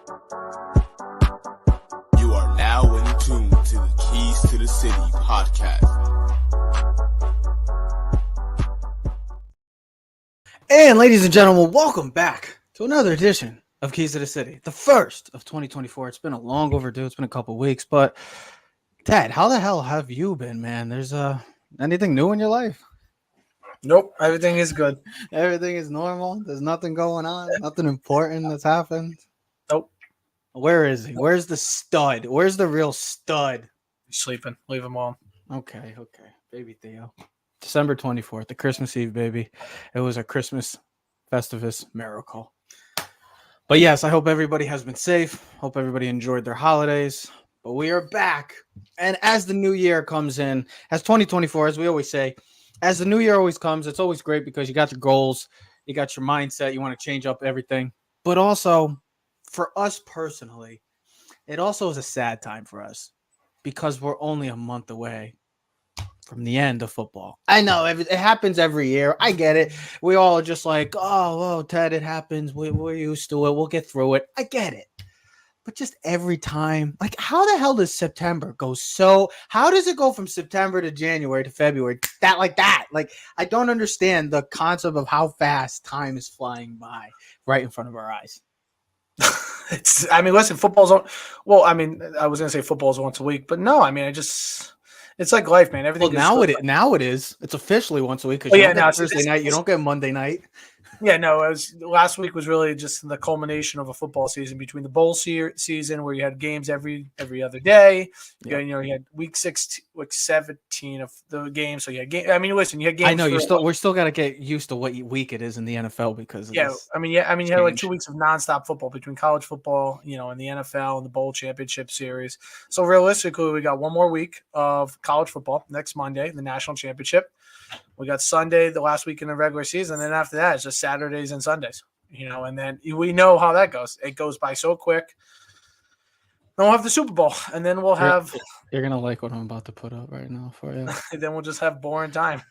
You are now in tune to the Keys to the City podcast. And ladies and gentlemen, welcome back to another edition of Keys to the City, the first of 2024. It's been a long overdue. It's been a couple weeks, but Ted, how the hell have you been, man? There's anything new in your life? Nope, everything is good. Everything is normal. There's nothing going on. Nothing important that's happened. Nope. Where is he? Where's the stud? Where's the real stud? He's sleeping. Leave him alone. Okay. Baby Theo. December 24th, the Christmas Eve, baby. It was a Christmas Festivus miracle. But yes, I hope everybody has been safe. Hope everybody enjoyed their holidays. But we are back. And as the new year comes in, as 2024, as we always say, as the new year always comes, it's always great because you got your goals, you got your mindset, you want to change up everything. But also, for us personally, it also is a sad time for us because we're only a month away from the end of football. I know it happens every year. I get it. We all are just like, oh, Ted, it happens. We're used to it. We'll get through it. I get it. But just every time, like, how the hell does September go how does it go from September to January to February? That. Like, I don't understand the concept of how fast time is flying by right in front of our eyes. Listen, football's on. Well, I was going to say football's once a week, but no, it's like life, man. Everything. Well, now it is. It's officially once a week because Thursday night. You don't get Monday night. Yeah, no. Last week was really just the culmination of a football season between the bowl season where you had games every other day. You had week 17 of the game, so you had game. Listen, you had games. I know we're still got to get used to what week it is in the NFL because of this you had like 2 weeks of nonstop football between college football, and the NFL and the bowl championship series. So realistically, we got one more week of college football next Monday, the national championship. We got Sunday, the last week in the regular season. And then after that, it's just Saturdays and Sundays, and then we know how that goes. It goes by so quick. Then we'll have the Super Bowl, and then we'll have. You're going to like what I'm about to put up right now for you. And then we'll just have boring time.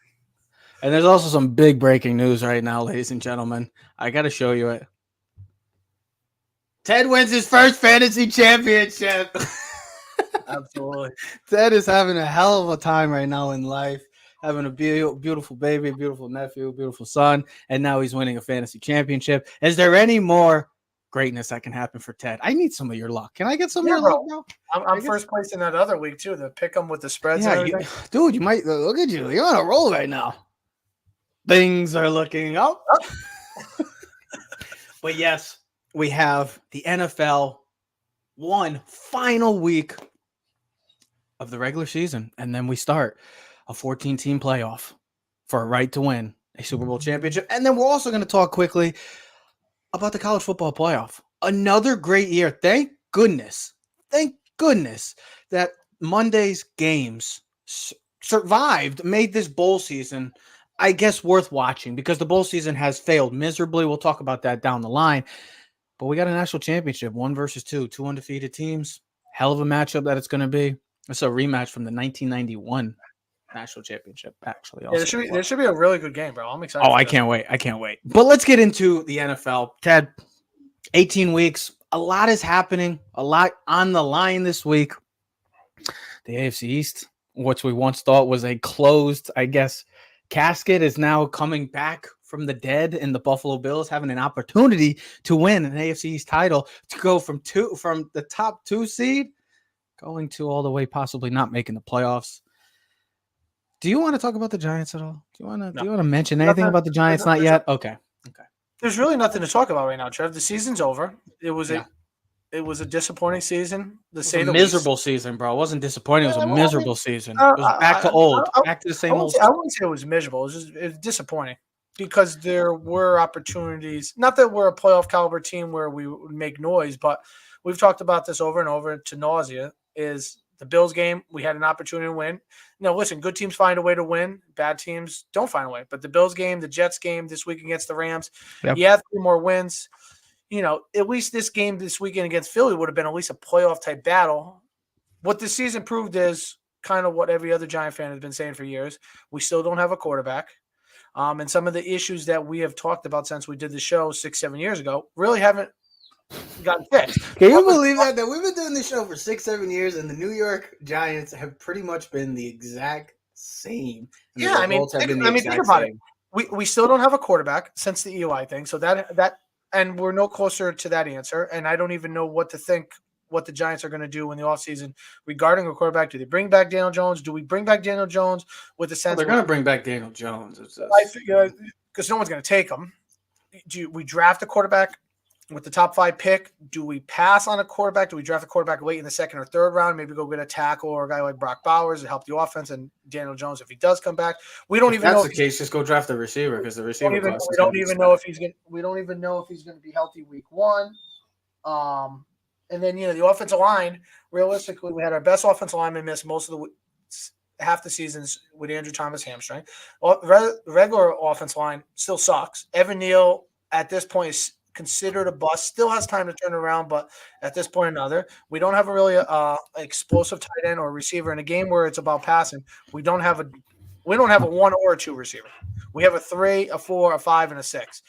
And there's also some big breaking news right now, ladies and gentlemen. I got to show you it. Ted wins his first fantasy championship. Absolutely. Ted is having a hell of a time right now in life. Having a beautiful baby, a beautiful nephew, a beautiful son, and now he's winning a fantasy championship. Is there any more greatness that can happen for Ted? I need some of your luck. Can I get some of your luck, bro? I'm first place in that other week, too, to pick them with the spreads and everything. Dude, you might – look at you. You're on a roll right now. Things are looking up. But, yes, we have the NFL one final week of the regular season, and then we start – a 14-team playoff for a right to win a Super Bowl championship. And then we're also going to talk quickly about the college football playoff. Another great year. Thank goodness that Monday's games survived, made this bowl season, I guess, worth watching because the bowl season has failed miserably. We'll talk about that down the line. But we got a national championship, 1 versus 2 undefeated teams. Hell of a matchup that it's going to be. It's a rematch from the 1991 national championship, actually. Yeah, there should be a really good game, bro. I'm excited. Oh, I can't wait. But let's get into the NFL. Ted, 18 weeks. A lot is happening. A lot on the line this week. The AFC East, which we once thought was a closed, I guess, casket, is now coming back from the dead, and the Buffalo Bills having an opportunity to win an AFC East title, to go from the top 2 seed going to all the way possibly not making the playoffs. Do you want to talk about the Giants at all? Do you want to mention anything about the Giants? Not yet. Okay. There's really nothing to talk about right now, Trev. The season's over. It was a disappointing season. It was a miserable season, bro. It wasn't disappointing. It was a miserable season. It was back to the same old. I wouldn't say it was miserable. It was disappointing because there were opportunities. Not that we're a playoff caliber team where we would make noise, but we've talked about this over and over to nausea. Is the Bills game, we had an opportunity to win. No, listen, good teams find a way to win. Bad teams don't find a way. But the Bills game, the Jets game this week against the Rams, yep. You have 3 more wins. At least this game this weekend against Philly would have been at least a playoff-type battle. What this season proved is kind of what every other Giant fan has been saying for years. We still don't have a quarterback. And some of the issues that we have talked about since we did the show 6-7 years ago really haven't gotten fixed. Can you believe that we've been doing this show for 6-7 years, and the New York Giants have pretty much been the exact same. And Yeah, I mean, think about it. We still don't have a quarterback since the Eli thing, so that and we're no closer to that answer. And I don't even know what to think. What the Giants are going to do in the offseason regarding a quarterback. Do they bring back Daniel Jones? Do we bring back Daniel Jones with the sense they're going to bring back Daniel Jones? I think because no one's going to take him. Do we draft a quarterback with the top 5 pick? Do we pass on a quarterback? Do we draft a quarterback late in the 2nd or 3rd round? Maybe go get a tackle or a guy like Brock Bowers to help the offense and Daniel Jones if he does come back. We don't even know. If that's the case, just go draft a receiver because the receiver. We don't even know if he's going. We don't even know if he's going to be healthy week 1. And then, the offensive line, realistically, we had our best offensive lineman miss most of half the seasons with Andrew Thomas hamstring. Regular offensive line still sucks. Evan Neal at this point is considered a bust. Still has time to turn around, but at this point, another. We don't have a really explosive tight end or receiver in a game where it's about passing. We don't have a 1 or a 2 receiver. We have a 3, a 4, a 5, and a 6.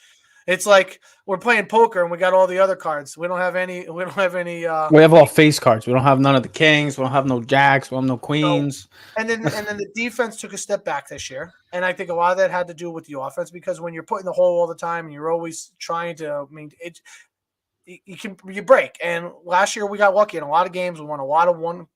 It's like we're playing poker and we got all the other cards. We don't have any. We have all face cards. We don't have none of the kings. We don't have no jacks. We don't have no queens. And then the defense took a step back this year, and I think a lot of that had to do with the offense because when you're put in the hole all the time and you're always trying to, you break. And last year we got lucky in a lot of games. We won a lot of one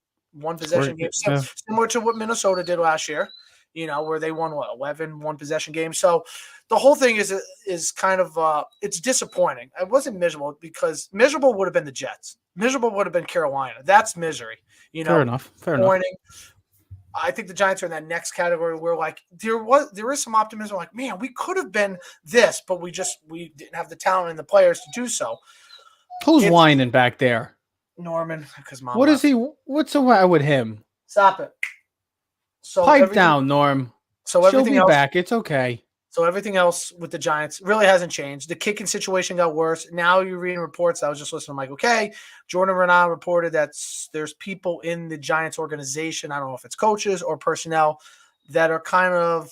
possession games, similar to what Minnesota did last year. Where they won 11 one-possession games. So the whole thing is kind of it's disappointing. It wasn't miserable because miserable would have been the Jets. Miserable would have been Carolina. That's misery. Fair enough. I think the Giants are in that next category where there is some optimism. Like, man, we could have been this, but we didn't have the talent and the players to do so. Who's whining back there? Norman, because mom. What is he? What's the matter with him? Stop it. So pipe down, Norm. So everything She'll be back. It's okay. So everything else with the Giants really hasn't changed. The kicking situation got worse. Now you're reading reports. I was just listening. I'm like, okay. Jordan Renan reported that there's people in the Giants organization. I don't know if it's coaches or personnel that are kind of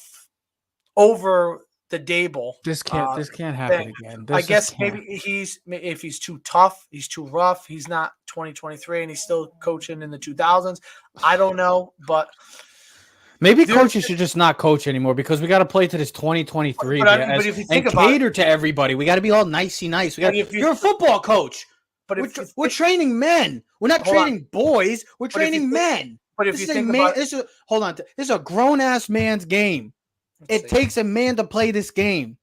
over the Dable. This can't happen again. I guess maybe if he's too tough, he's too rough. He's not 2023 and he's still coaching in the 2000s. I don't know, but. Maybe coaches should just not coach anymore because we got to play to this 2023 but if you think and cater to everybody. We got to be all nicey nice. You're a football coach. But we're training men. We're not training boys. We're training men. But if you think about it, hold on. This is a grown ass man's game. It takes a man to play this game.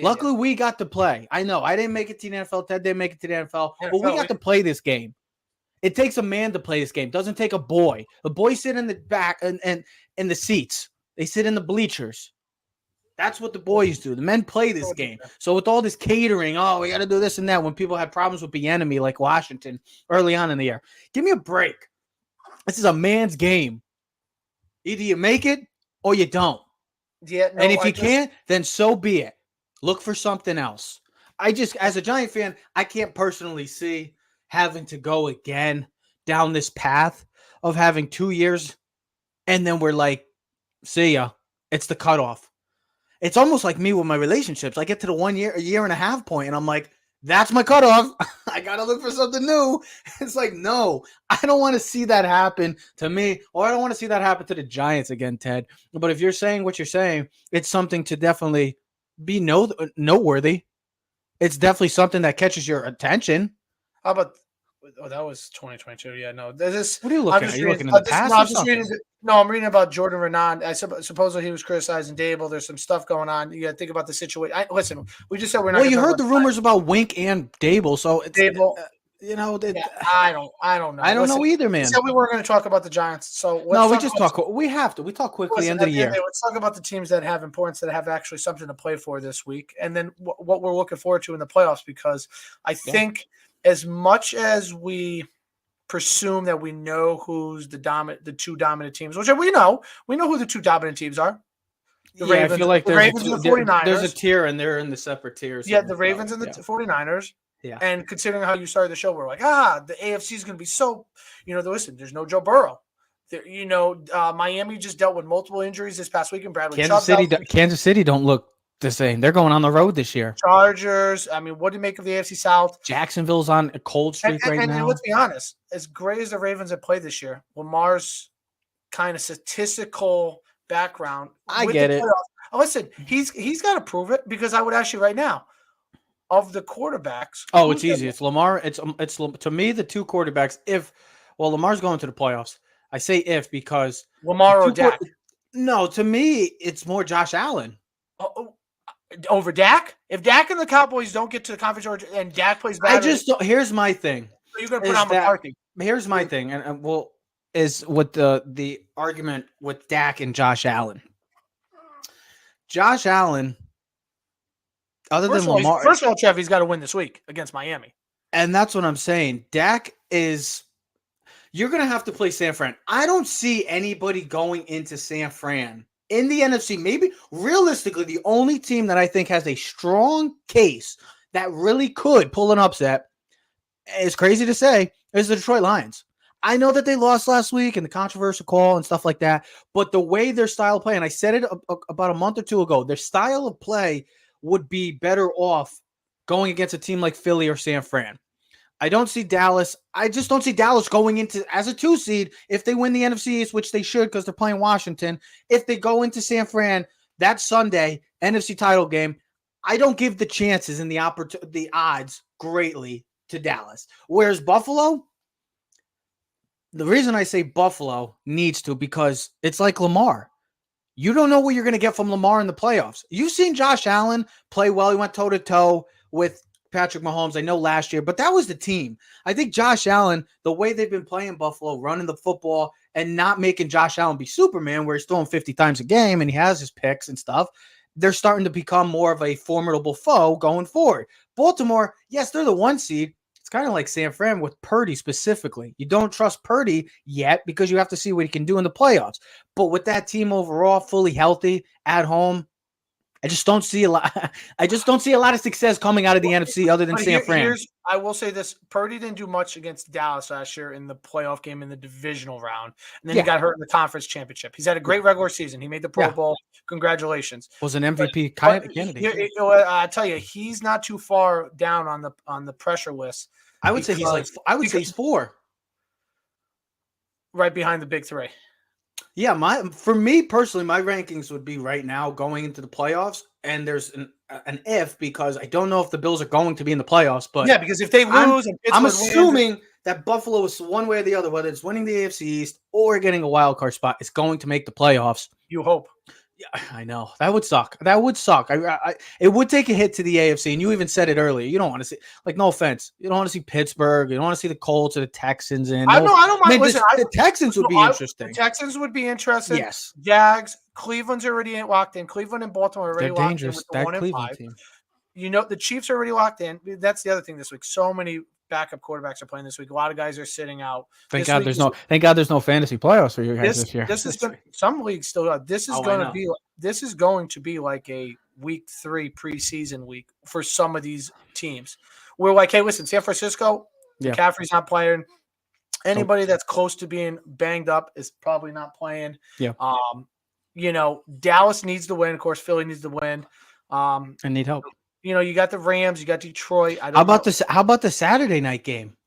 Luckily, we got to play. I know I didn't make it to the NFL. Ted didn't make it to the NFL, but we got to play this game. It takes a man to play this game. It doesn't take a boy. The boys sit in the back and in the seats. They sit in the bleachers. That's what the boys do. The men play this game. So with all this catering, we got to do this and that when people had problems with the enemy like Washington early on in the year. Give me a break. This is a man's game. Either you make it or you don't. Yeah, no, and if you can't, then so be it. Look for something else. As a Giant fan, I can't personally see having to go again down this path of having 2 years and then we're like, see ya. It's the cutoff. It's almost like me with my relationships. I get to the 1 year, a year and a half point, and I'm like, that's my cutoff. I got to look for something new. It's like, no, I don't want to see that happen to me, or I don't want to see that happen to the Giants again, Ted. But if you're saying what you're saying, it's something to definitely be noteworthy. It's definitely something that catches your attention. How about that was 2022? Yeah, no. What are you looking at? Are you looking in the past? I'm reading about Jordan Renan. I supposedly he was criticizing Dable. There's some stuff going on. You got to think about the situation. Listen, we just said we're not. Well, you heard the rumors about Wink and Dable, so it's, Dable. I don't know. I don't know either, man. We said we weren't going to talk about the Giants, so we just talk. We have to. We talk quickly. End of the year. Let's talk about the teams that have importance, that have actually something to play for this week, and then what we're looking forward to in the playoffs. Because I think as much as we presume that we know who's the two dominant teams, which we know who the two dominant teams are. Ravens, I feel like the Ravens and the 49ers. There's a tier, and they're in the separate tiers. Yeah, the Ravens and the 49ers. Yeah. And considering how you started the show, we're like, the AFC is going to be so, listen, there's no Joe Burrow. Miami just dealt with multiple injuries this past week, and Bradley Kansas City don't look The same. They're going on the road this year. Chargers. I mean, what do you make of the AFC South? Jacksonville's on a cold streak right now. And let's be honest, as great as the Ravens have played this year, Lamar's kind of statistical background. I get it. Listen, he's got to prove it because I would ask you right now, of the quarterbacks. Oh, it's easy. It's Lamar. It's to me the two quarterbacks. Lamar's going to the playoffs. I say if because Lamar or Dak. No, to me it's more Josh Allen. Over Dak? If Dak and the Cowboys don't get to the conference and Dak plays bad, here's my thing. You're going to put on McCarthy. Here's my thing, and is with the argument with Dak and Josh Allen. Josh Allen, other than Lamar, first of all, Trev, he's got to win this week against Miami, and that's what I'm saying. Dak is. You're going to have to play San Fran. I don't see anybody going into San Fran in the NFC. Maybe realistically, the only team that I think has a strong case that really could pull an upset, it's crazy to say, is the Detroit Lions. I know that they lost last week and the controversial call and stuff like that, but the way their style of play, and I said it about a month or two ago, their style of play would be better off going against a team like Philly or San Fran. I don't see Dallas. I just don't see Dallas going into as a 2 seed if they win the NFC East, which they should because they're playing Washington. If they go into San Fran that Sunday, NFC title game, I don't give the chances and the odds greatly to Dallas. Whereas Buffalo, the reason I say Buffalo needs to because it's like Lamar. You don't know what you're going to get from Lamar in the playoffs. You've seen Josh Allen play well. He went toe-to-toe with Patrick Mahomes, I know last year, but that was the team. I think Josh Allen, the way they've been playing Buffalo, running the football and not making Josh Allen be Superman where he's throwing 50 times a game and he has his picks and stuff, they're starting to become more of a formidable foe going forward. Baltimore, yes, they're the 1 seed. It's kind of like San Fran with Purdy specifically. You don't trust Purdy yet because you have to see what he can do in the playoffs. But with that team overall fully healthy at home, I just don't see a lot. I just don't see a lot of success coming out of the NFC other than San Fran. I will say this: Purdy didn't do much against Dallas last year in the playoff game in the divisional round, and then he got hurt in the conference championship. He's had a great regular season. He made the Pro Bowl. Congratulations! Was an MVP candidate. I tell you, he's not too far down on the pressure list. I would say he's 4, right behind the big 3. Yeah, for me personally, my rankings would be right now going into the playoffs, and there's an if because I don't know if the Bills are going to be in the playoffs. But yeah, because if they lose, I'm assuming that Buffalo is one way or the other, whether it's winning the AFC East or getting a wild card spot, is going to make the playoffs. You hope. Yeah, I know that would suck. It would take a hit to the AFC, and you even said it earlier. You don't want to see, no offense, you don't want to see Pittsburgh. You don't want to see the Colts or the Texans. And I don't mind. Listen, the Texans would be interesting. The Texans would be interesting. Yes. Jags, Cleveland's already locked in. Cleveland and Baltimore are already locked dangerous. in with the 1 and 5. Team. You know, the Chiefs are already locked in. That's the other thing this week. So many backup quarterbacks are playing this week. A lot of guys are sitting out. Thank God there's no fantasy playoffs for you guys this year. This is some leagues still are. This is going to be like a week 3 preseason week for some of these teams. We're like, hey, listen, San Francisco, McCaffrey's not playing. Anybody that's close to being banged up is probably not playing. Yeah. Dallas needs to win. Of course, Philly needs to win. And need help. You got the Rams, you got Detroit. How about the Saturday night game?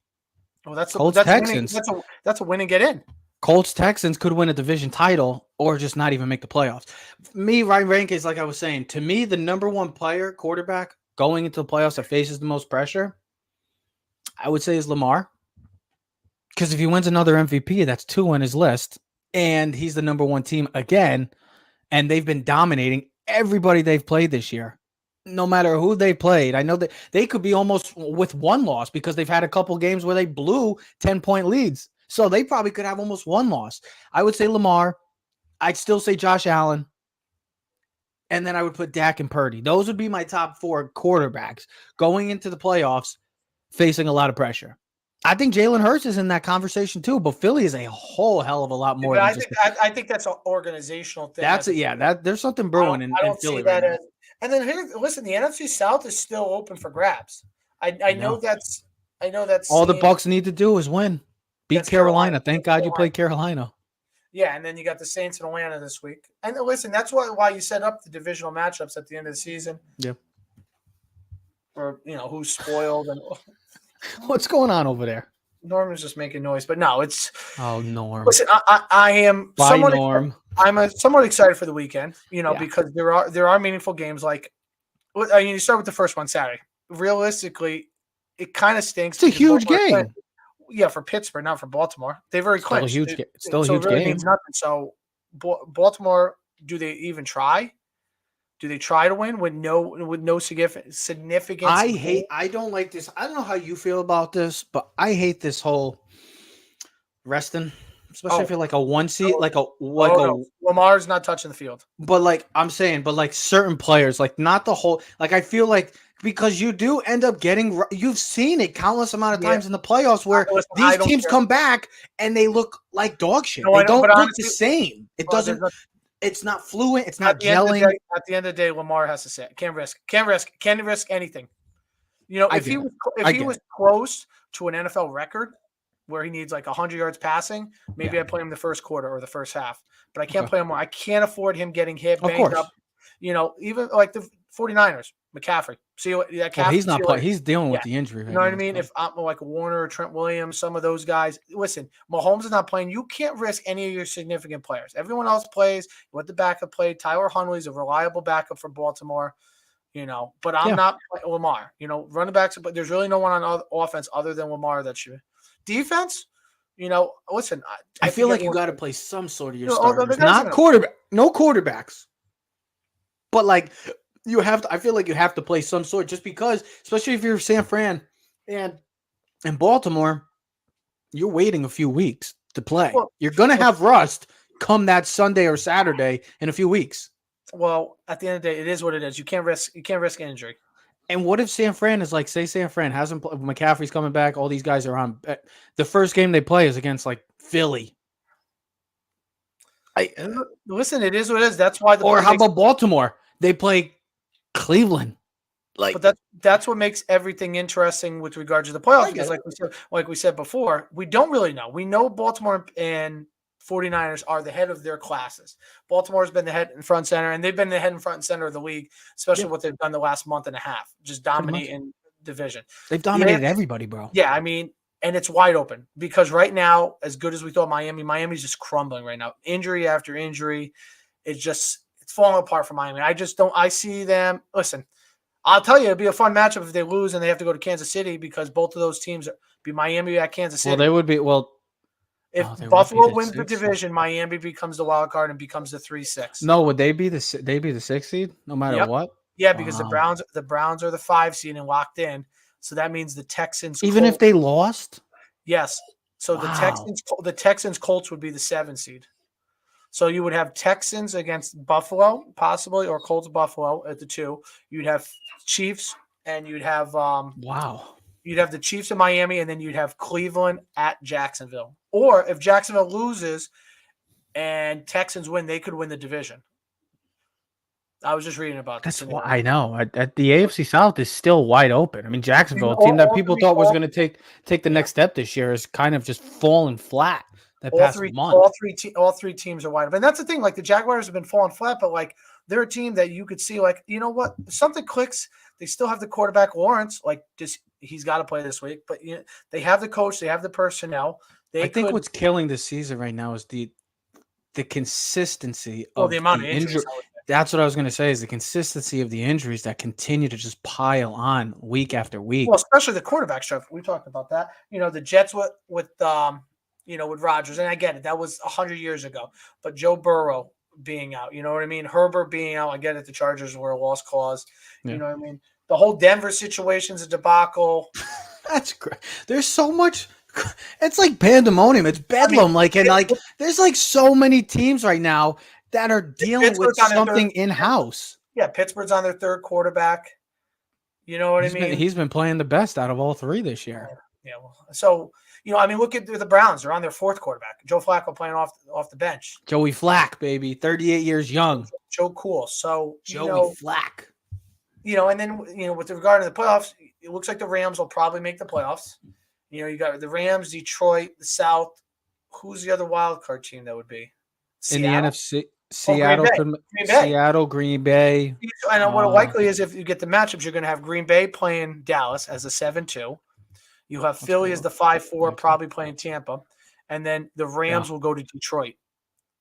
Oh, that's Texans. That's a win and get in. Colts Texans could win a division title or just not even make the playoffs. Me, Ryan Rankins, like I was saying, to me, the number 1 player, quarterback, going into the playoffs that faces the most pressure, I would say is Lamar. Because if he wins another MVP, that's 2 on his list. And he's the number 1 team again. And they've been dominating everybody they've played this year. No matter who they played. I know that they could be almost with 1 loss because they've had a couple games where they blew 10-point leads. So they probably could have almost 1 loss. I would say Lamar. I'd still say Josh Allen. And then I would put Dak and Purdy. Those would be my top 4 quarterbacks going into the playoffs facing a lot of pressure. I think Jalen Hurts is in that conversation too, but Philly is a whole hell of a lot more. I think that's an organizational thing. There's something brewing in Philly right now. And then listen, the NFC South is still open for grabs. I know that's all the Bucs need to do is win. Beat Carolina. Thank God you played Carolina. Yeah, and then you got the Saints in Atlanta this week. And listen, that's why you set up the divisional matchups at the end of the season. Yep. Or who's spoiled and What's going on over there? Norm is just making noise, but no, it's Oh, Norm. listen. I am Bye, somewhat Norm. somewhat excited for the weekend. Yeah. Because there are meaningful games. Like, I mean, you start with the first one Saturday. Realistically, it kind of stinks. It's a huge game. Yeah, for Pittsburgh, not for Baltimore. They've already Still a clinched. huge, still a So huge it really game. means nothing. So Baltimore, do they even try? Do they try to win with no significance? I don't like this. I don't know how you feel about this, but I hate this whole resting, especially if you're like a 1 seed, no. Lamar's not touching the field. But like I'm saying, but like certain players, like not the whole. Like I feel like because you do end up getting, you've seen it countless amount of times in the playoffs where these teams come back and they look like dog shit. They don't look honestly, the same. It doesn't. It's not fluent. It's not gelling. At the end of the day, Lamar has to sit. Can't risk anything. If he was close to an NFL record where he needs like 100 yards passing, maybe I play him the first quarter or the first half. But I can't play him more. I can't afford him getting hit, banged up. Even like the 49ers, McCaffrey. See that? He's not playing. He's dealing with the injury. You know what I mean? If I'm like Warner or Trent Williams, some of those guys. Listen, Mahomes is not playing. You can't risk any of your significant players. Everyone else plays. What the backup played. Tyler Huntley's a reliable backup for Baltimore. But I'm not Lamar. Running backs, but there's really no one on offense other than Lamar that should. Defense, listen. I feel like you got to play some sort of your starters, not quarterback, no quarterbacks, but like you have to. I feel like you have to play some sort, just because, especially if you're San Fran and Baltimore, you're waiting a few weeks to play. You're gonna have rust come that Sunday or Saturday in a few weeks. Well, at the end of the day, it is what it is. You can't risk injury. And what if San Fran is like, say San Fran hasn't played, McCaffrey's coming back, all these guys are on. The first game they play is against like Philly. Listen, it is what it is. That's why how about Baltimore? They play Cleveland. But that's what makes everything interesting with regard to the playoffs. Because like we said before, we don't really know. We know Baltimore and 49ers are the head of their classes. Baltimore's been the head and front center, and they've been the head and front center of the league, especially what they've done the last month and a half, just dominating division. They've dominated everybody, bro. Yeah, I mean, and it's wide open because right now, as good as we thought Miami's just crumbling right now. Injury after injury. It's falling apart for Miami. I see them. Listen, I'll tell you, it'd be a fun matchup if they lose and they have to go to Kansas City because both of those teams be Miami at Kansas City. Well, they would be, if Buffalo wins the division, Miami becomes the wild card and becomes the 3-6. No, would they be the 6th seed no matter what? Yeah, because the Browns are the 5 seed and locked in. So that means the Texans, even if they lost. Yes. So the Texans Colts would be the 7 seed. So you would have Texans against Buffalo, possibly, or Colts Buffalo at the 2. You'd have Chiefs, and you'd have You'd have the Chiefs in Miami, and then you'd have Cleveland at Jacksonville. Or if Jacksonville loses and Texans win, they could win the division. I was just reading about this. That's why I know. At the AFC South is still wide open. I mean, Jacksonville, a team that people thought was going to take the next step this year, is kind of just falling flat. All three teams are wide open. And that's the thing. Like the Jaguars have been falling flat, but like they're a team that you could see. Like, you know what? If something clicks. They still have the quarterback Lawrence. Like he's got to play this week. But they have the coach. They have the personnel. I think what's killing this season right now is the consistency of the amount of injuries. That's what I was going to say, is the consistency of the injuries that continue to just pile on week after week. Well, especially the quarterback stuff. We talked about that. The Jets with Rodgers, and I get it. That was 100 years ago. But Joe Burrow being out, you know what I mean? Herbert being out. I get it. The Chargers were a lost cause. Yeah. You know what I mean? The whole Denver situation's a debacle. That's great. There's so much. It's like pandemonium. It's bedlam. There's like so many teams right now that are dealing with something in-house. Yeah, Pittsburgh's on their 3rd quarterback. You know what I mean? He's been playing the best out of all 3 this year. Yeah. So, look at the Browns. They're on their 4th quarterback. Joe Flacco playing off the bench. Joey Flack, baby. 38 years young. Joe Cool. So, Joey Flack. And then, with regard to the playoffs, it looks like the Rams will probably make the playoffs. You got the Rams, Detroit, the South. Who's the other wild card team that would be? in the Seattle. NFC. Oh, Green Seattle, Bay. could, Green Bay. Seattle, Green Bay. And what likely is if you get the matchups, you're going to have Green Bay playing Dallas as a 7-2. You have Philly as the 5-4, probably playing Tampa, and then the Rams will go to Detroit,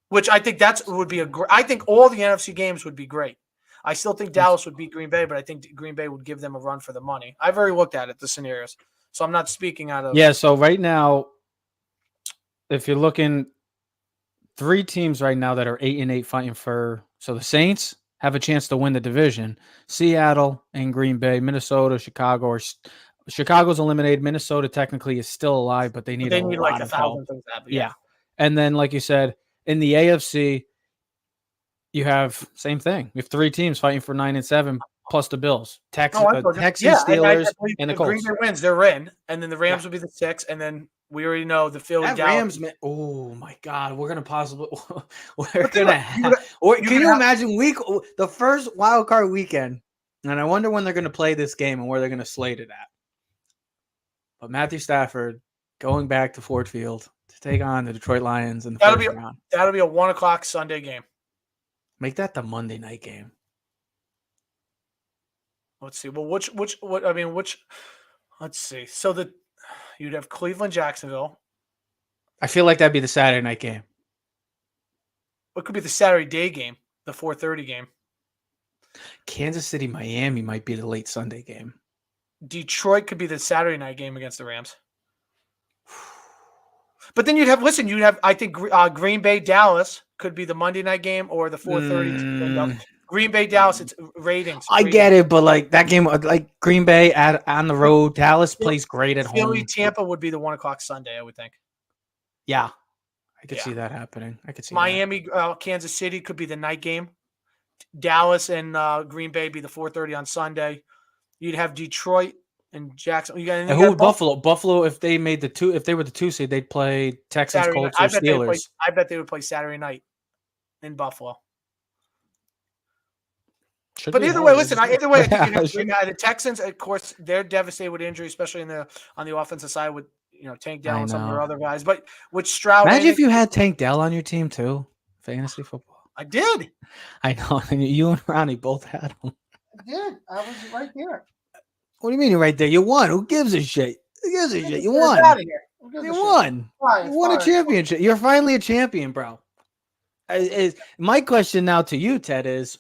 which I think would be I think all the NFC games would be great. I still think Dallas would beat Green Bay, but I think Green Bay would give them a run for the money. I've already looked at it, the scenarios, so I'm not speaking out of. Yeah. So right now, if you're looking, 3 teams right now that are 8-8 fighting for. So the Saints have a chance to win the division. Seattle and Green Bay, Minnesota, Chicago, or Chicago's eliminated. Minnesota technically is still alive, but they need a lot like of help. 1,000 things to happen. Yeah. And then, like you said, in the AFC, you have same thing. You have 3 teams fighting for 9 and 7, plus the Bills, Texans, Steelers, and the Colts. Green Bay wins, they're in, and then the Rams will be the 6, and then we already know the Philly. Rams, man. Oh my God, we're gonna possibly. Can you imagine the first wild card weekend? And I wonder when they're gonna play this game and where they're gonna slate it at. But Matthew Stafford going back to Ford Field to take on the Detroit Lions in the first round. That'll be a 1:00 Sunday game. Make that the Monday night game. Let's see. Well, which? Let's see. So you'd have Cleveland, Jacksonville. I feel like that'd be the Saturday night game. What could be the Saturday day game, the 4:30 game? Kansas City, Miami might be the late Sunday game. Detroit could be the Saturday night game against the Rams. But then you'd have, I think, Green Bay, Dallas could be the Monday night game or the 4:30. Green Bay, Dallas, it's ratings. I get it, but like that game, like Green Bay on the road, Dallas plays great at home. Philly, Tampa would be the 1:00 Sunday, I would think. Yeah, I could see that happening. I could see Miami, Kansas City could be the night game. Dallas and Green Bay be the 4:30 on Sunday. You'd have Detroit and Jackson. And who would Buffalo? Buffalo, if they were the 2 seed, they'd play Texans, Saturday Colts, or Steelers. I bet they would play Saturday night in Buffalo. But either way, I think the Texans, of course, they're devastated with injury, especially on the offensive side with Tank Dell and some of their other guys. But with Stroud, imagine if you had Tank Dell on your team too, fantasy football. I did. I know. You and Ronnie both had him. I did. I was right here. What do you mean you're right there? You won. Who gives a shit? Who gives a shit? You won. You won. You won a championship. You're finally a champion, bro. My question now to you, Ted, is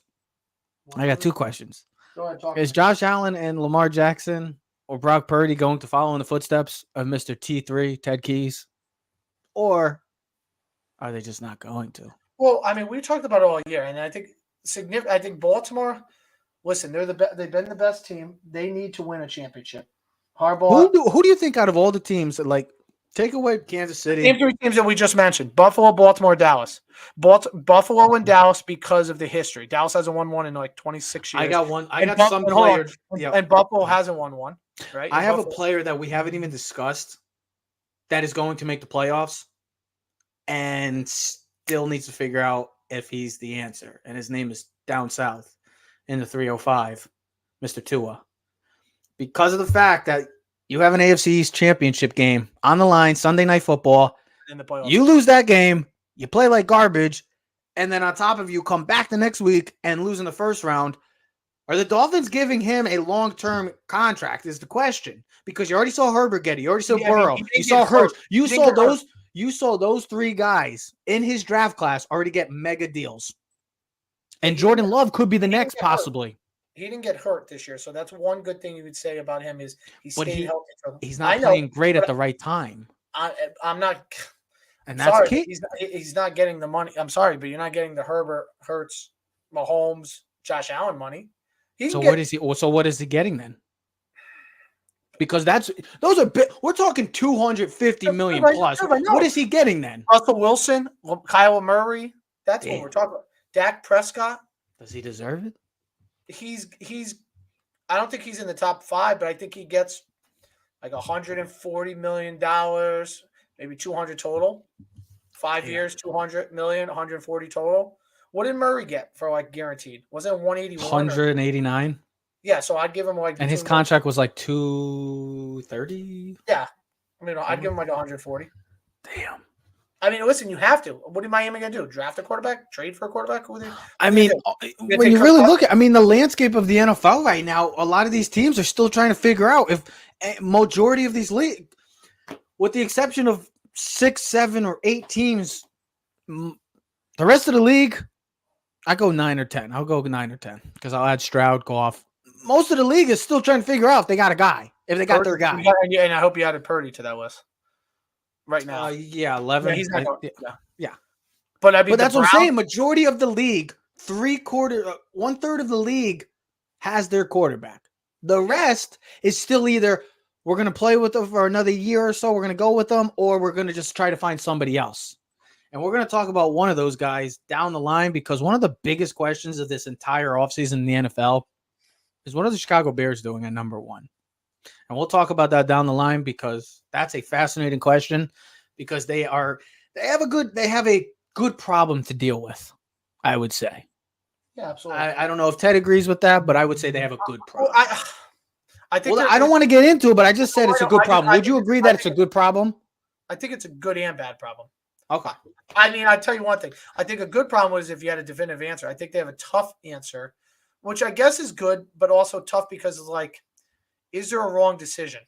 I got 2 questions. Go ahead, talk. Is Josh Allen and Lamar Jackson or Brock Purdy going to follow in the footsteps of Mr. T3, Ted Keys? Or are they just not going to? Well, I mean, we talked about it all year, and I think Baltimore. Listen, they've been the best team. They need to win a championship. Harbaugh. Who do you think out of all the teams that take away Kansas City? Name 3 teams that we just mentioned: Buffalo, Baltimore, Dallas. Buffalo and Dallas because of the history. Dallas hasn't won one in like 26 years. I got one. I got some player. And Buffalo hasn't won one. Right. I have a player that we haven't even discussed that is going to make the playoffs and still needs to figure out if he's the answer. And his name is down south in the 305, Mr. Tua. Because of the fact that you have an AFC East championship game on the line, Sunday Night Football. In the playoffs. You lose that game, you play like garbage, and then on top of you come back the next week and lose in the first round. Are the Dolphins giving him a long-term contract is the question. Because you already saw Herbert get it. You already saw Burrow. You saw Hurts. You saw those 3 guys in his draft class already get mega deals. And Jordan Love could be the next, possibly. He didn't get hurt this year, so that's one good thing you would say about him is he stayed healthy. He's not playing great at the right time. I'm not. And that's key. He's not getting the money. I'm sorry, but you're not getting the Herbert, Hurts, Mahomes, Josh Allen money. What is he getting then? Because those are we're talking $250 million plus. What is he getting then? Russell Wilson, Kyler Murray. That's what we're talking about. Dak Prescott. Does he deserve it? I don't think he's in the top 5, but I think he gets like $140 million, maybe 200 total. 5 years, 200 million, 140 total. What did Murray get for like guaranteed? Was it 181? 189. Yeah, so I'd give him like. And his contract was like 230. Yeah, I mean, I'd give him like 140. Damn. I mean, listen, you have to. What are Miami going to do? Draft a quarterback? Trade for a quarterback? I mean, when you really look at, the landscape of the NFL right now, a lot of these teams are still trying to figure out if majority of these league, with the exception of 6, 7, or 8 teams, the rest of the league, I go 9 or 10. I'll go 9 or 10 because I'll add Stroud, Goff. Most of the league is still trying to figure out if they got a guy, if they got their guy. And I hope you added Purdy to that list right now. Yeah, 11. Yeah, he's not going, yeah. But I mean, that's what I'm saying. Majority of the league, 1/3 of the league has their quarterback. The rest is still either we're going to play with them for another year or so, we're going to go with them, or we're going to just try to find somebody else. And we're going to talk about one of those guys down the line because one of the biggest questions of this entire offseason in the NFL is what are the Chicago Bears doing at number 1? And we'll talk about that down the line because that's a fascinating question because they have a good problem to deal with, I would say. Yeah, absolutely. I don't know if Ted agrees with that, but I would say they have a good problem. I think I don't want to get into it, but I just said it's a good problem. Would you agree that it's a good problem? I think it's a good and bad problem. Okay. I mean, I'll tell you one thing. I think a good problem is if you had a definitive answer. I think they have a tough answer, which I guess is good, but also tough because it's like, is there a wrong decision?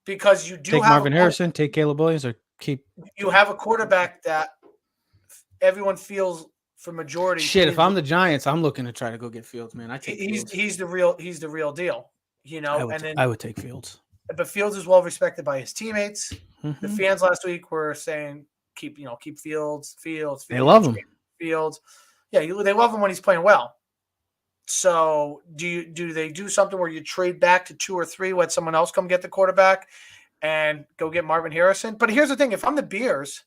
Because you do take Marvin Harrison, take Caleb Williams, or keep. You have a quarterback that everyone feels for majority. Shit, if I'm the Giants, I'm looking to try to go get Fields, man. I take Fields. He's the real deal. You know, I would take Fields. But Fields is well respected by his teammates. Mm-hmm. The fans last week were saying, keep Fields. They love him. Fields. Yeah, they love him when he's playing well. So do they do something where you trade back to 2 or 3, let someone else come get the quarterback and go get Marvin Harrison? But here's the thing. If I'm the Bears,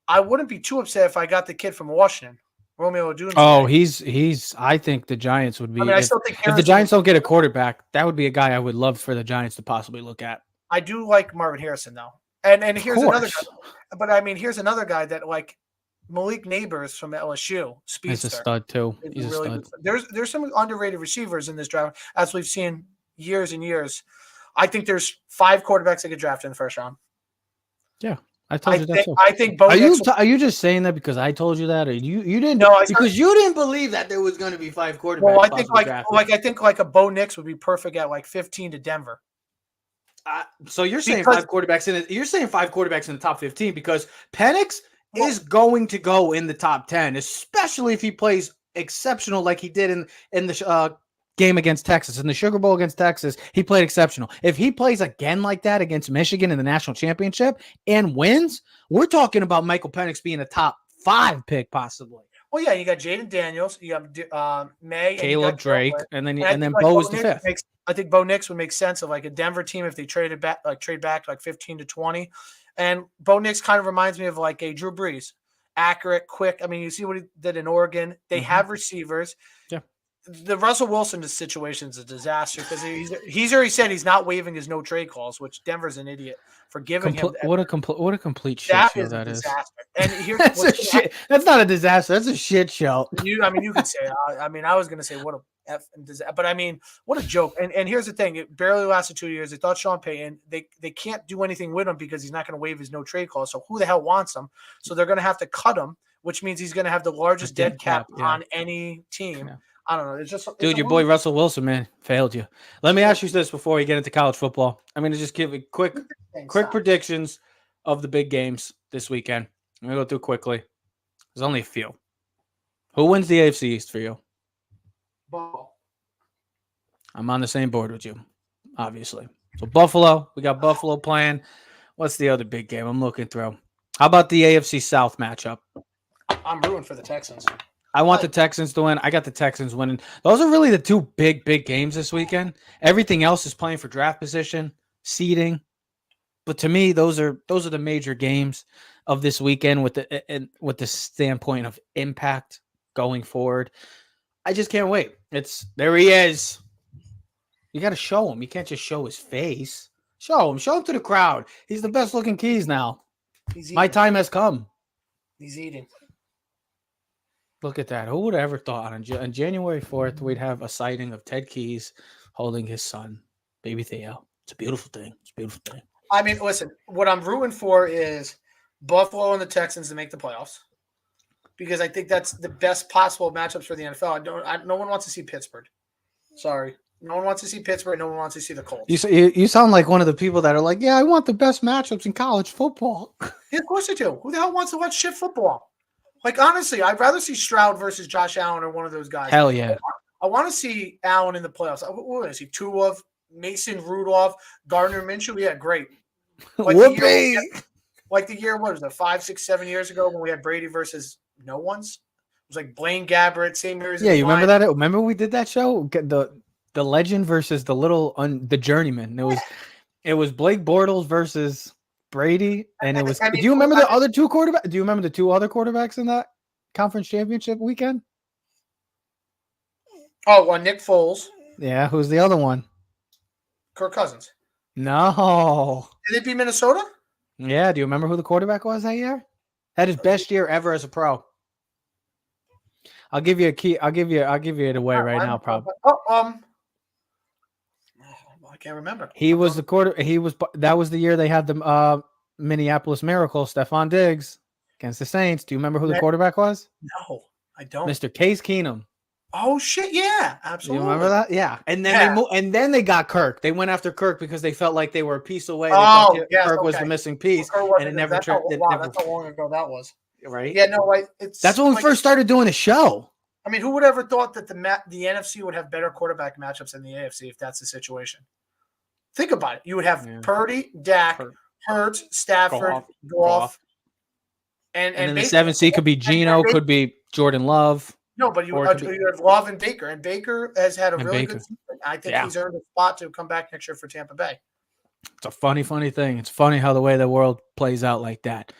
I wouldn't be too upset if I got the kid from Washington, Romeo Odunze. Oh, he's. I think the Giants would be. I mean, I still think if the Giants don't get a quarterback, that would be a guy I would love for the Giants to possibly look at. I do like Marvin Harrison though, and here's another guy. But I mean, here's another guy that like Malik Neighbors from LSU. Speedster. He's a stud too. He's really a stud. There's some underrated receivers in this draft, as we've seen years and years. I think there's 5 quarterbacks that get drafted in the first round. Yeah. I told you that. I think Bo are you just saying that because I told you that, or you didn't? No, because you didn't believe that there was going to be 5 quarterbacks. Well, I think like a Bo Nix would be perfect at like 15 to Denver. So you're saying 5 quarterbacks in it? You're saying 5 quarterbacks in the top 15 because Penix is going to go in the top 10, especially if he plays exceptional like he did in the game against Texas. In the Sugar Bowl against Texas, he played exceptional. If he plays again like that against Michigan in the national championship and wins, we're talking about Michael Penix being a top 5 pick possibly. Well, yeah, you got Jaden Daniels, you got May, Caleb Drake, and then Bo is the 5th. I think Bo Nix would make sense of like a Denver team if they trade back like 15 to 20. And Bo Nix kind of reminds me of like a Drew Brees, accurate, quick. I mean, you see what he did in Oregon. They have receivers. Yeah. The Russell Wilson situation is a disaster because he's already said he's not waiving his no trade clause, which Denver's an idiot for giving him. What a complete shit show that is. And here's that's not a disaster. That's a shit show. You could say. I was going to say what a F and disaster, but I mean, what a joke. And here's the thing: it barely lasted 2 years. They thought Sean Payton. They can't do anything with him because he's not going to waive his no trade clause. So who the hell wants him? So they're going to have to cut him, which means he's going to have the largest dead cap on any team. Yeah. I don't know. It's just dude, your boy Russell Wilson, man, failed you. Let me ask you this before we get into college football. I'm going to just give a quick predictions of the big games this weekend. I'm going to go through quickly. There's only a few. Who wins the AFC East for you? Buffalo. I'm on the same board with you, obviously. So Buffalo, we got Buffalo playing. What's the other big game I'm looking through? How about the AFC South matchup? I'm rooting for the Texans. I want the Texans to win. I got the Texans winning. Those are really the 2 big games this weekend. Everything else is playing for draft position, seeding. But to me, those are the major games of this weekend with the standpoint of impact going forward. I just can't wait. There he is. You got to show him. You can't just show his face. Show him to the crowd. He's the best looking Keys now. My time has come. He's eating. Look at that. Who would have ever thought on January 4th we'd have a sighting of Ted Keys holding his son, baby Theo. It's a beautiful thing. I mean, listen, what I'm rooting for is Buffalo and the Texans to make the playoffs because I think that's the best possible matchups for the NFL. No one wants to see Pittsburgh. Sorry. No one wants to see Pittsburgh. No one wants to see the Colts. You sound like one of the people that are like, yeah, I want the best matchups in college football. Yeah, of course I do. Who the hell wants to watch shit football? Like, honestly, I'd rather see Stroud versus Josh Allen or one of those guys. Hell yeah. I want to see Allen in the playoffs. I want to see Tua, Mason Rudolph, Gardner Minshew. Yeah, great. Like Whoopee! the year, what was it, 5, 6, 7 years ago when we had Brady versus no ones? It was like Blaine Gabbert, same year as Yeah, you remember that? Remember we did that show? The legend versus the journeyman. It was Blake Bortles versus Brady, and it was. Do you remember the other two quarterbacks? Do you remember the two other quarterbacks in that conference championship weekend? Oh, Nick Foles. Yeah, who's the other one? Kirk Cousins. No. Did it be Minnesota? Yeah, do you remember who the quarterback was that year? Had his best year ever as a pro. I'll give you a key. I'll give you it away right now, probably. I can't remember. That was the year they had the Minneapolis Miracle, Stephon Diggs against the Saints. Do you remember who the quarterback was? No, I don't. Mr. Case Keenum. Oh shit, yeah, absolutely. You remember that? Yeah. And then then they got Kirk. They went after Kirk because they felt like they were a piece away. Kirk was the missing piece, and it never turned. That's how long ago that was. Right? Yeah, no, that's when we first started doing the show. I mean, who would ever thought that the NFC would have better quarterback matchups than the AFC if that's the situation? Think about it. You would have Purdy, Dak, Hurts, Stafford, Goff. And then the 7th seed could be Geno, could be Jordan Love. No, but you have Love and Baker. And Baker has had a really good season. I think he's earned a spot to come back next year for Tampa Bay. It's a funny thing. It's funny how the way the world plays out like that.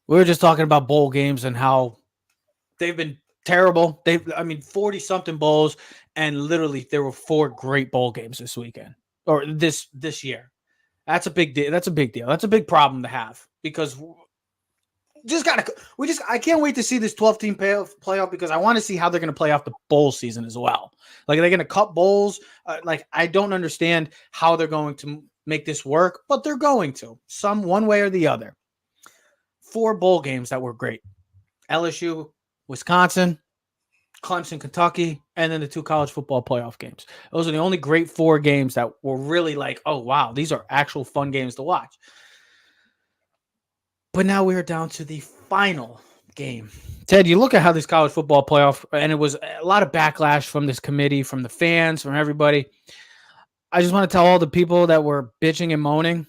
We were just talking about bowl games and how they've been terrible. 40-something bowls, and literally there were 4 great bowl games this weekend or this year. That's a big deal. That's a big deal. That's a big problem to have because I can't wait to see this 12-team playoff because I want to see how they're going to play off the bowl season as well. Like, are they going to cut bowls? I don't understand how they're going to make this work, but they're going to one way or the other. 4 bowl games that were great. LSU, Wisconsin, Clemson, Kentucky, and then the 2 college football playoff games. Those are the only great 4 games that were really like, oh, wow, these are actual fun games to watch. But now we're down to the final game. Ted, you look at how this college football playoff, and it was a lot of backlash from this committee, from the fans, from everybody. I just want to tell all the people that were bitching and moaning,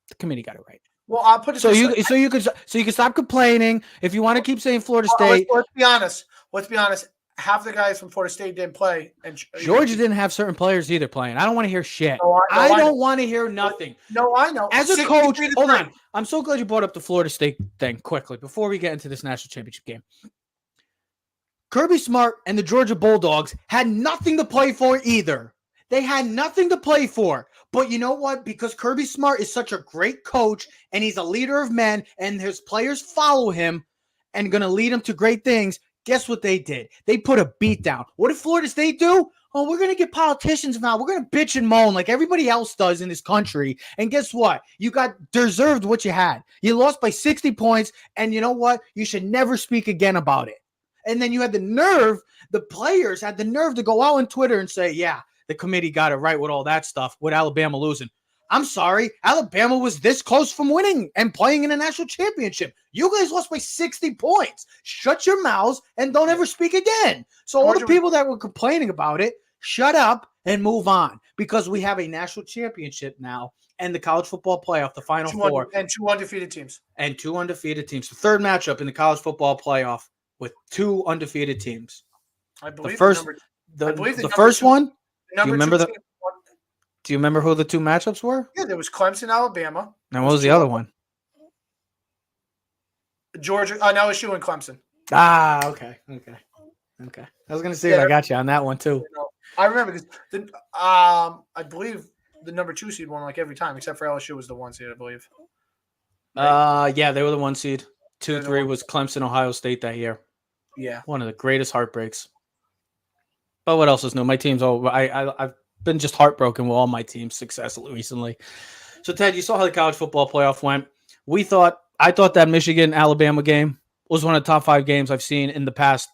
the committee got it right. Well, I'll put it so you could stop complaining if you want to keep saying Florida State. Let's be honest. Half the guys from Florida State didn't play, and Georgia didn't have certain players either playing. I don't want to hear shit. I don't want to hear nothing. No, I know. As a coach, hold on. I'm so glad you brought up the Florida State thing quickly before we get into this national championship game. Kirby Smart and the Georgia Bulldogs had nothing to play for either. They had nothing to play for. But you know what? Because Kirby Smart is such a great coach and he's a leader of men and his players follow him and going to lead them to great things, guess what they did? They put a beat down. What did Florida State do? Oh, we're going to get politicians now. We're going to bitch and moan like everybody else does in this country. And guess what? You deserved what you had. You lost by 60 points. And you know what? You should never speak again about it. And then you had the players had the nerve to go out on Twitter and say, yeah, the committee got it right with all that stuff, with Alabama losing. I'm sorry. Alabama was this close from winning and playing in a national championship. You guys lost by 60 points. Shut your mouths and don't ever speak again. So all the people that were complaining about it, shut up and move on because we have a national championship now and the college football playoff, the Final Four. And 2 undefeated teams. And 2 undefeated teams. The third matchup in the college football playoff with 2 undefeated teams. I believe the first one. Do you remember who the 2 matchups were? Yeah, there was Clemson, Alabama. And what was the other one? Georgia, LSU and Clemson. Ah, okay. I was going to see if I got you on that one too. I remember because I believe the number 2 seed won like every time, except for LSU was the 1 seed, I believe. Right? Yeah, they were the 1 seed. 2-3 was Clemson, Ohio State that year. Yeah, one of the greatest heartbreaks. But what else is new? My team's all. I've been just heartbroken with all my team's success recently. So Ted, you saw how the college football playoff went. I thought that Michigan-Alabama game was one of the top 5 games I've seen in the past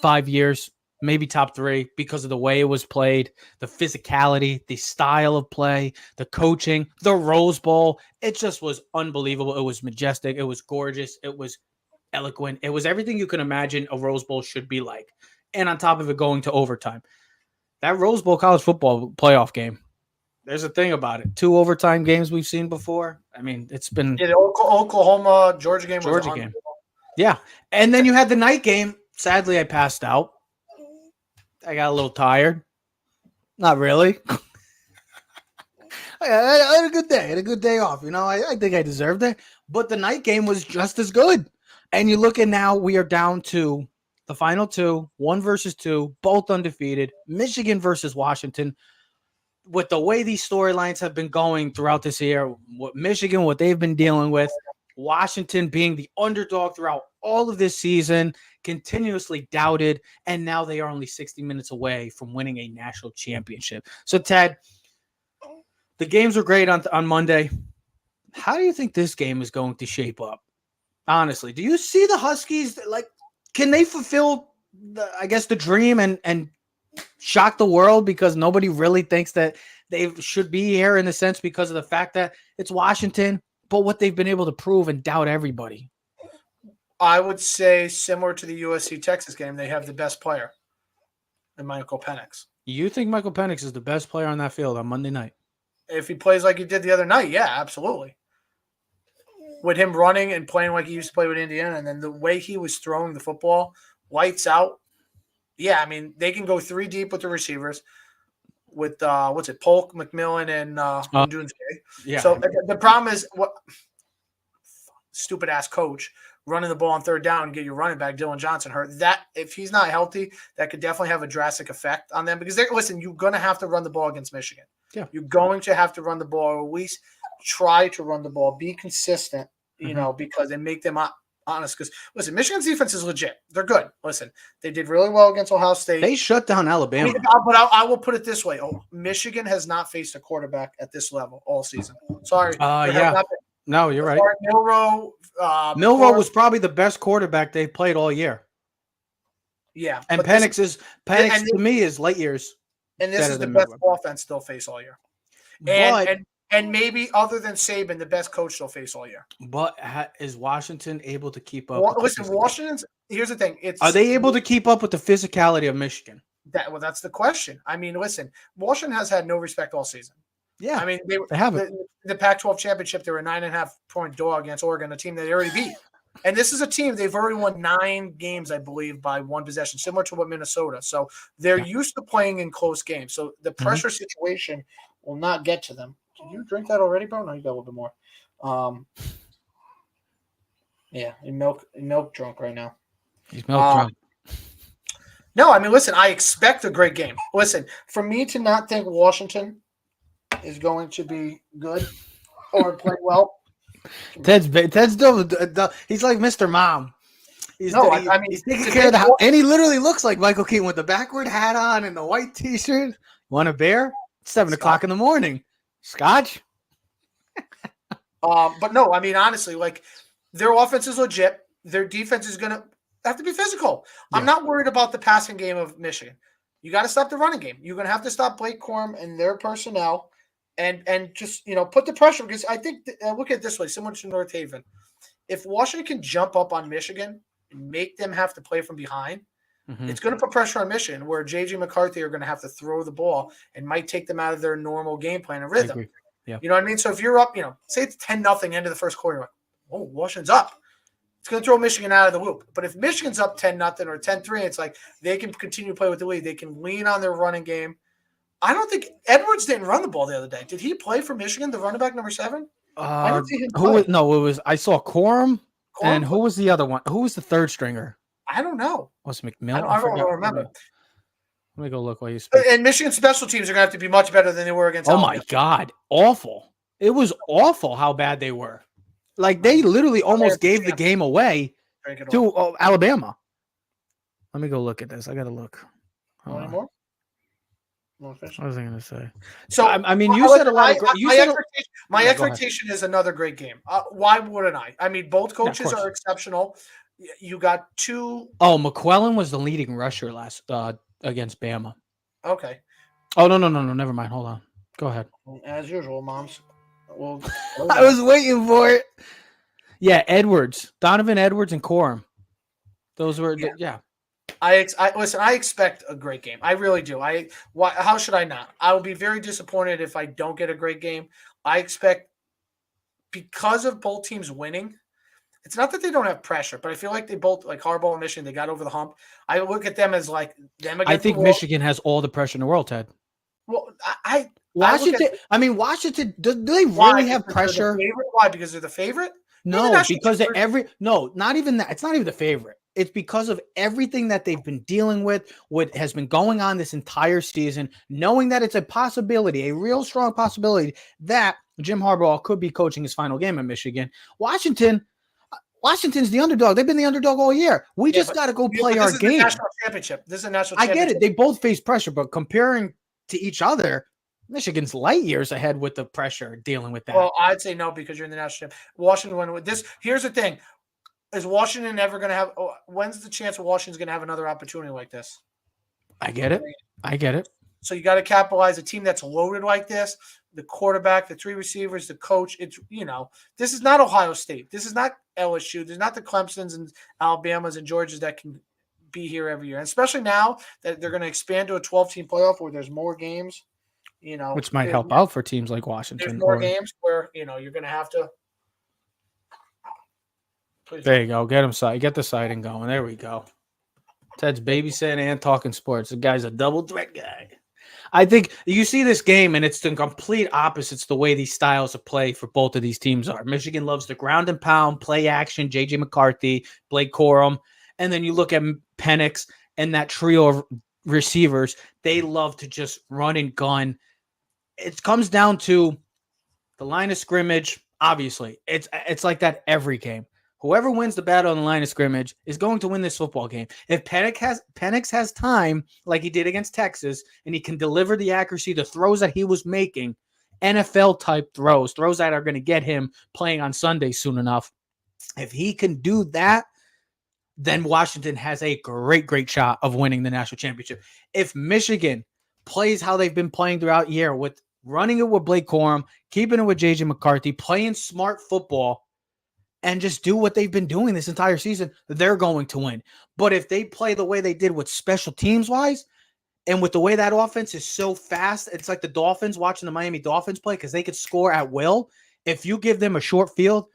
5 years, maybe top 3, because of the way it was played, the physicality, the style of play, the coaching, the Rose Bowl. It just was unbelievable. It was majestic. It was gorgeous. It was eloquent. It was everything you can imagine a Rose Bowl should be like. And on top of it, going to overtime. That Rose Bowl college football playoff game, there's a thing about it. 2 overtime games we've seen before. I mean, it's been the Oklahoma Georgia game. Georgia game. Yeah. And then you had the night game. Sadly, I passed out. I got a little tired. Not really. I had a good day. I had a good day off. I think I deserved it. But the night game was just as good. And you look at now, we are down to the final 2, 1 versus 2, both undefeated. Michigan versus Washington. With the way these storylines have been going throughout this year, what Michigan, what they've been dealing with, Washington being the underdog throughout all of this season, continuously doubted, and now they are only 60 minutes away from winning a national championship. So, Ted, the games were great on Monday. How do you think this game is going to shape up? Honestly, do you see the Huskies, can they fulfill, the dream and shock the world, because nobody really thinks that they should be here in the sense because of the fact that it's Washington, but what they've been able to prove and doubt everybody? I would say similar to the USC-Texas game, they have the best player in Michael Penix. You think Michael Penix is the best player on that field on Monday night? If he plays like he did the other night, yeah, absolutely. With him running and playing like he used to play with Indiana, and then the way he was throwing the football, lights out. Yeah, I mean, they can go 3 deep with the receivers with, Polk, McMillan, and Dunske. Yeah. So the problem is, what stupid-ass coach running the ball on 3rd down and get your running back, Dylan Johnson, hurt. That, if he's not healthy, that could definitely have a drastic effect on them, because you're going to have to run the ball against Michigan. Yeah. You're going to have to run the ball, or at least try to run the ball, be consistent, because they make them honest. Because, listen, Michigan's defense is legit. They're good. Listen, they did really well against Ohio State. They shut down Alabama. But I will put it this way. Michigan has not faced a quarterback at this level all season. Sorry. Yeah. No, you're right. Milroe was probably the best quarterback they played all year. Yeah. And Penix to me is light years. And this is the best offense they'll face all year. And maybe other than Saban, the best coach they'll face all year. But is Washington able to keep up? Here's the thing. Are they able to keep up with the physicality of Michigan? That's the question. I mean, listen, Washington has had no respect all season. Yeah. I mean, they haven't. The Pac-12 championship, they were a 9.5-point dog against Oregon, a team that they already beat. And this is a team, they've already won 9 games, I believe, by 1 possession, similar to what Minnesota. So they're used to playing in close games. So the pressure situation will not get to them. Did you drink that already, bro? No, you got a little bit more. Yeah, you're milk drunk right now. He's milk drunk. No, I mean, listen, I expect a great game. Listen, for me to not think Washington is going to be good or play well. Ted's still, he's like Mr. Mom. He's taking care of the house. And he literally looks like Michael Keaton with the backward hat on and the white T-shirt. Want a beer? It's 7 o'clock in the morning. Scotch? But no, I mean, honestly, their offense is legit. Their defense is going to have to be physical. Yeah. I'm not worried about the passing game of Michigan. You got to stop the running game. You're going to have to stop Blake Corum and their personnel and just, put the pressure, because I think, look at it this way, similar to North Haven. If Washington can jump up on Michigan and make them have to play from behind, it's going to put pressure on Michigan, where J.J. McCarthy are going to have to throw the ball and might take them out of their normal game plan and rhythm. Yeah. You know what I mean? So if you're up, say it's 10-0 end of the first quarter, you're like, oh, Washington's up. It's going to throw Michigan out of the loop. But if Michigan's up 10-0 or 10-3, it's like they can continue to play with the lead. They can lean on their running game. I don't think Edwards didn't run the ball the other day. Did he play for Michigan, the running back number 7? I didn't see him play. I saw Corum, and who was the other one? Who was the third stringer? I don't know. Was McMillan? I don't remember. Let me go look while you speak. And Michigan special teams are going to have to be much better than they were against Alabama. My God. Awful. It was awful how bad they were. They literally almost gave the game away to Alabama. Let me go look at this. I got to look. Any more? What was I going to say? So I mean, you said a lot of great. My Yeah, expectation is another great game. Why wouldn't I? I mean, both coaches are exceptional. You got two. Oh, McClellan was the leading rusher last against Bama. Okay. Oh no, never mind. Hold on. Go ahead. As usual, moms. Well, I was waiting for it. Yeah, Donovan Edwards, and Corum. Those were yeah. Listen. I expect a great game. I really do. How should I not? I will be very disappointed if I don't get a great game. I expect, because of both teams winning. It's not that they don't have pressure, but I feel like they both, like Harbaugh and Michigan, they got over the hump. I look at them as like them against. I think Michigan has all the pressure in the world, Ted. Well, Washington. Do they really have pressure? Why? Because they're the favorite? No, because not even that. It's not even the favorite. It's because of everything that they've been dealing with, what has been going on this entire season, knowing that it's a possibility, a real strong possibility that Jim Harbaugh could be coaching his final game in Michigan. Washington's the underdog. They've been the underdog all year. We just got to go play our game. National championship. This is a national championship. I get it. They both face pressure, but comparing to each other, Michigan's light years ahead with the pressure dealing with that. Well, I'd say no, because you're in the national championship. Washington won with this. Here's the thing. Is Washington ever going to have – when's the chance Washington's going to have another opportunity like this? I get it. So you got to capitalize a team that's loaded like this, the quarterback, the three receivers, the coach. It's, this is not Ohio State. This is not LSU. There's not the Clemsons and Alabamas and Georgias that can be here every year. And especially now that they're going to expand to a 12-team playoff where there's more games, Which might help out for teams like Washington. There's more games where, you're going to have to. Please. There you go. Get the sighting going. There we go. Ted's babysitting and talking sports. The guy's a double threat guy. I think you see this game, and it's the complete opposites the way these styles of play for both of these teams are. Michigan loves the ground and pound, play action, J.J. McCarthy, Blake Corum. And then you look at Penix and that trio of receivers. They love to just run and gun. It comes down to the line of scrimmage. Obviously, it's like that every game. Whoever wins the battle on the line of scrimmage is going to win this football game. If Penix has time, like he did against Texas, and he can deliver the accuracy, the throws that he was making, NFL-type throws that are going to get him playing on Sunday soon enough. If he can do that, then Washington has a great shot of winning the national championship. If Michigan plays how they've been playing throughout the year, with running it with Blake Corum, keeping it with J.J. McCarthy, playing smart football, and just do what they've been doing this entire season, they're going to win. But if they play the way they did with special teams wise, and with the way that offense is so fast, it's like the Dolphins, watching the Miami Dolphins play, because they could score at will. If you give them a short field,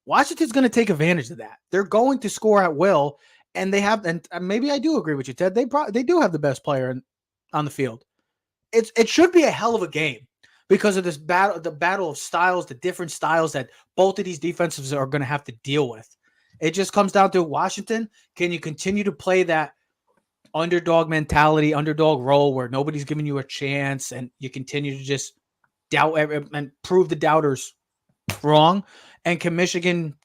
Washington's going to take advantage of that. They're going to score at will, and they have, and maybe I do agree with you, Ted. They do have the best player on the field. It should be a hell of a game, because of this battle, the battle of styles, the different styles that both of these defenses are going to have to deal with. It just comes down to Washington. Can you continue to play that underdog mentality, underdog role, where nobody's giving you a chance, and you continue to just doubt and prove the doubters wrong? And can Michigan,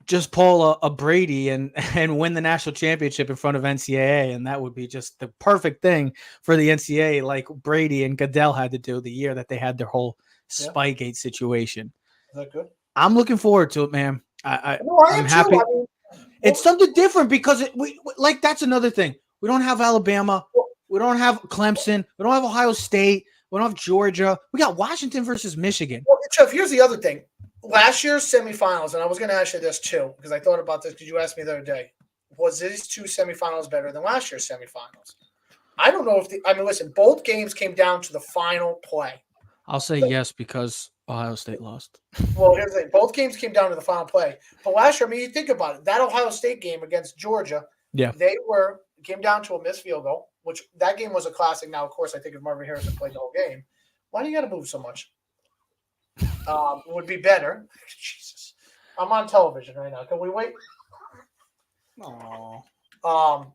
just pull a Brady and win the national championship in front of NCAA? And that would be just the perfect thing for the NCAA, like Brady and Goodell had to do the year that they had their whole Spygate situation. Is that good? I'm looking forward to it, man. I'm happy. It's something different, because that's another thing. We don't have Alabama. We don't have Clemson. We don't have Ohio State. We don't have Georgia. We got Washington versus Michigan. Well, Jeff, here's the other thing. Last year's semifinals, and I was going to ask you this too, because I thought about this because you asked me the other day, was these two semifinals better than last year's semifinals? I don't know listen, both games came down to the final play. I'll say yes, because Ohio State lost. Well, here's the thing. Both games came down to the final play. But last year, you think about it, that Ohio State game against Georgia, came down to a missed field goal, which that game was a classic. Now, of course, I think if Marvin Harrison played the whole game, why do you got to move so much? Would be better. Jesus, I'm on television right now. Can we wait? Aww.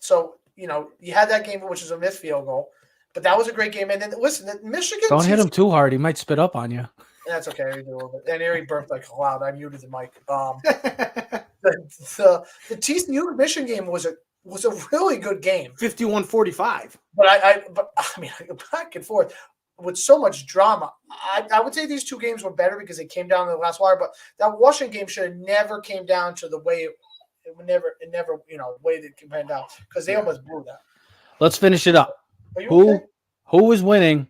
So you had that game, which is a missed field goal, but that was a great game. And then listen, Michigan. Don't hit him too hard; he might spit up on you. That's okay. I do a little bit. And he burped like loud. I muted the mic. The TCU Michigan game was was a really good game. 51-45. But I mean, back and forth with so much drama. I would say these two games were better because it came down to the last wire. But that Washington game should have never came down to the way it never way that it came down because they almost blew that. Let's finish it up. Who is winning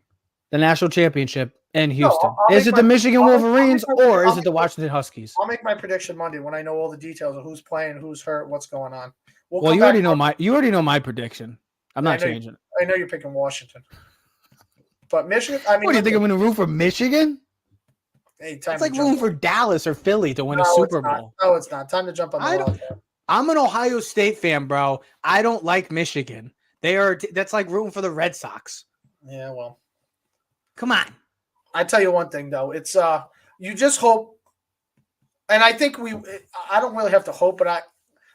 the national championship in Houston? Is it the Michigan Wolverines or is it the Washington Huskies? I'll make my prediction Monday when I know all the details of who's playing, who's hurt, what's going on. Well, you already know my prediction. I'm not changing it. I know you're picking Washington, but Michigan. I mean, what do you think I'm going to root for Michigan? Hey, it's like rooting for Dallas or Philly to win a Super Bowl. No, it's not. Time to jump on the wall. I'm an Ohio State fan, bro. I don't like Michigan. That's like rooting for the Red Sox. Yeah, well, come on. I tell you one thing though, it's you just hope, and I think I don't really have to hope, but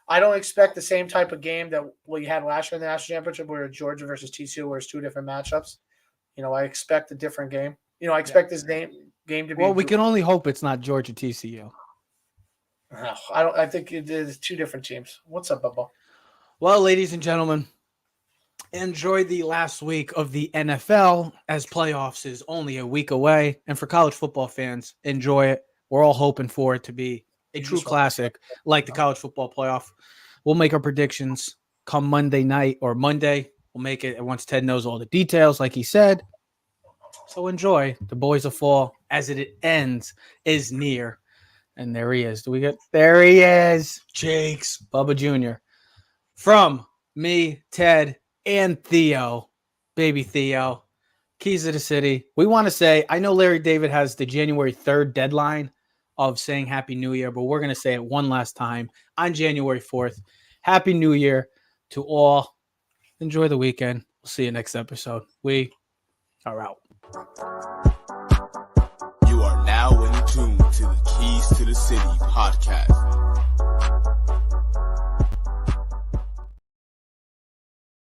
I don't expect the same type of game that we had last year in the national championship, where Georgia versus TCU, where it's two different matchups. I expect a different game. I expect this game to be. Well, we can only hope it's not Georgia TCU. No, I don't. I think it is two different teams. What's up, Bubba? Well, ladies and gentlemen, enjoy the last week of the NFL as playoffs is only a week away. And for college football fans, enjoy it. We're all hoping for it to be a true classic like the college football playoff. We'll make our predictions come Monday night or Monday. We'll make it once Ted knows all the details, like he said. So enjoy. The boys of fall as it ends is near. And there he is. There he is. Jakes, Bubba Jr. From me, Ted, and Theo, baby Theo, Keys of the City. We want to say, I know Larry David has the January 3rd deadline of saying Happy New Year, but we're going to say it one last time on January 4th. Happy New Year to all. Enjoy the weekend. We'll see you next episode. We are out. You are now in tune to the Keys to the City podcast.